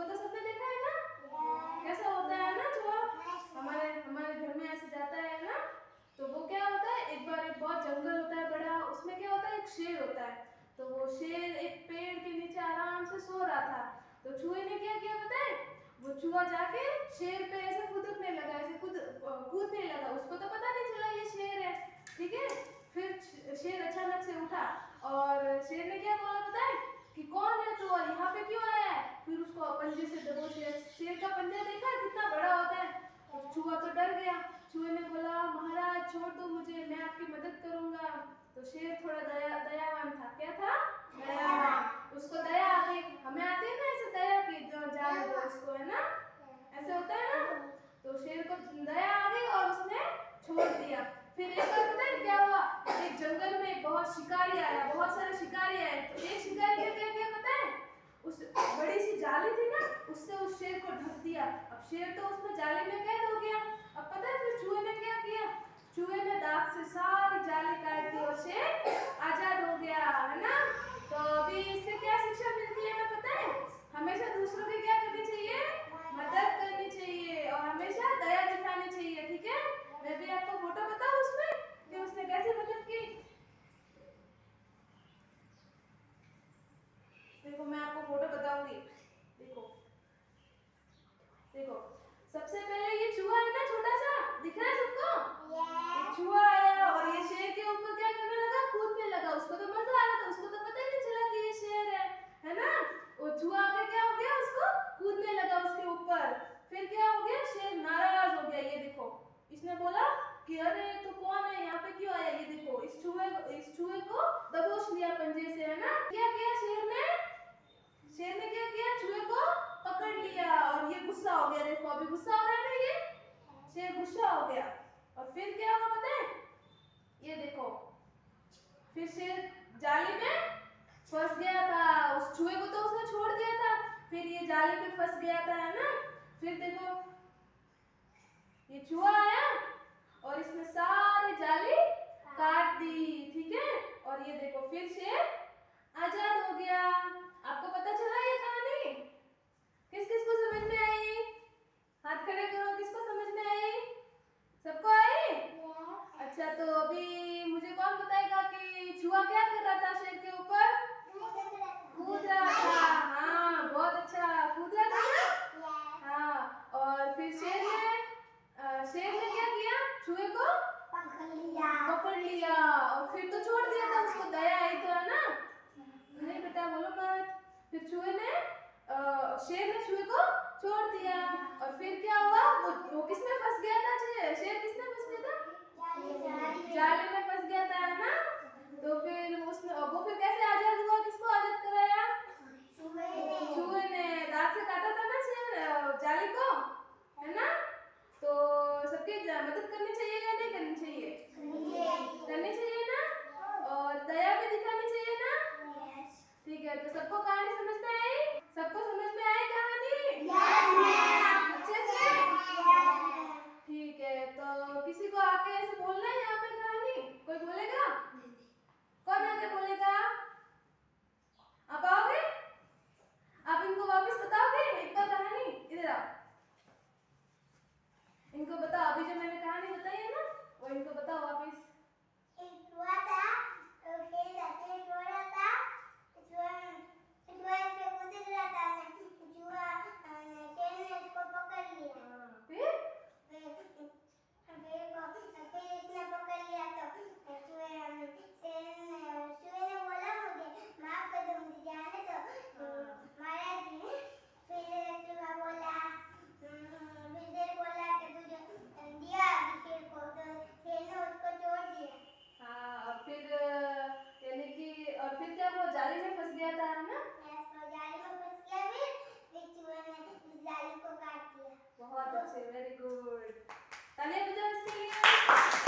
तो सबने देखा है ना, कैसा होता है ना चूहा, हमारे हमारे घर में ऐसे जाता है ना। तो वो क्या होता है, एक बार एक बहुत जंगल होता है बड़ा, उसमें क्या होता है, एक शेर होता है। तो वो शेर एक पेड़ के नीचे आराम से सो रहा था। तो चूहे ने क्या किया पता है, वो चूहा जाके शेर पे ऐसे फुदकने लगा, ऐसे कूदने लगा। उसको तो पता नहीं चला ये शेर है, ठीक है। फिर शेर अचानक से उठा और शेर ने क्या बोला पता है कि कौन है तू और यहाँ पे क्यों आया है। फिर उसको पंजे से दबोच लिया। शेर का पंजा देखा कितना बड़ा होता है। तो चूहा तो डर गया। चूहे ने बोला महाराज छोड़ दो मुझे, मैं आपकी मदद करूंगा। तो शेर थोड़ा दयावान था। क्या था, दयावान। उसको दया आ गई। हमें आती है ना ऐसे दया की, जो जाने दो इसको, है ना, ऐसे होता है ना। तो शेर को दया आ गई और उसने छोड़ दिया। फिर एक बार पता है क्या हुआ, एक जंगल में बहुत शिकारी आया, बहुत सारे शिकारी आए। तो एक शिकारी ने क्या किया पता है, उस बड़ी सी जाली थी ना, उससे उस शेर को ढक दिया। अब शेर तो उसमें जाली में कैद हो गया। अब पता है फिर चूहे ने क्या किया, चूहे ने दांत से सारी जाली काट दी और शेर आजाद हो गया, है ना। तो अभी इससे क्या शिक्षा मिलती है हमें पता है, हमेशा दूसरों की क्या करनी चाहिए, मदद करनी चाहिए और हमेशा दया दिखानी चाहिए, ठीक है। मैं भी आपको फोटो बताऊं उसमें कि उसने कैसे मदद की। देखो मैं आपको फोटो बताऊंगी। देखो देखो, सबसे पहले ये चूहा है ना, छोटा सा दिख रहा है सबको, ये चूहा आया और ये शेर के ऊपर क्या करने लगा, कूदने लगा। उसको तो मजा आ रहा था, उसको तो पता ही नहीं चला कि ये शेर है ना। वो चूहा आगे क्या हो गया, उसको कूदने लगा उसके ऊपर। फिर क्या हो गया, शेर नाराज हो गया। ये देखो, इसने बोला कि अरे तो कौन है, यहाँ पे क्यों आया। ये देखो इस चूहे को दबोच लिया पंजे से, है ना। क्या किया शेर ने क्या किया, चूहे को पकड़ लिया और ये गुस्सा हो गया। देखो अभी गुस्सा हो रहा है ना, ये शेर गुस्सा हो गया। और फिर क्या हुआ पता है, ये देखो फिर शेर जाली में फंस गया था। उस चूहे को तो उसने छोड़ दिया था, फिर ये जाली में फंस गया था, है ना। फिर देखो ये चूहा आया और इसने सारी जाली काट दी, ठीक है। और ये देखो फिर शेर आजाद हो गया। आपको पता चला ये कहानी, किस किस को समझ में आई, हाथ खड़े करो, किसको समझ में आई, सबको आई। अच्छा तो अभी मुझे कौन बताएगा कि चूहा क्या कर रहा था शेर के ऊपर, कूद रहा था। हाँ बहुत अच्छा, कूद रहा था ना। हाँ और फिर शेर ने क्या किया, चूहे को पकड़ लिया और फिर तो छोड़ दिया था, उसको दया आई तो, है ना। नहीं बेटा बोलो मत। फिर शेर ने चूहे को छोड़ दिया और फिर क्या हुआ, वो किसमें फंस गया था, शेर किसमें फंस गया था, जाले में फंस गया था, है ना। तो फिर वो फिर कैसे आजाद हुआ, किसको आजाद कराया, चूहे ने दांत से काटा था ना शेर जाली को, है ना। तो सबकी मदद करनी चाहिए या नहीं करनी चाहिए, करनी चाहिए ना, और दया भी दिखानी चाहिए ना। ठीक है, तो सबको कहानी समझ में आई, सबको समझ में आई कहानी, अच्छे से। ठीक है, तो किसी को आके ऐसे बोलना है यहाँ पे कहानी, कोई बोलेगा, कौन आके बोलेगा, आप आओगे, आप इनको वापस बताओगे एक बार कहानी, इधर आओ, इनको बताओ अभी जो मैंने कहानी बताई है ना, वो इनको बताओ वापस। और फिर क्या वो जाली में फंस गया था, है ना। जाली में फंस गया, फिर चूहे ने उस जाली को काट दिया। बहुत अच्छे, वेरी गुड, तालियां बजाओ इसके लिए।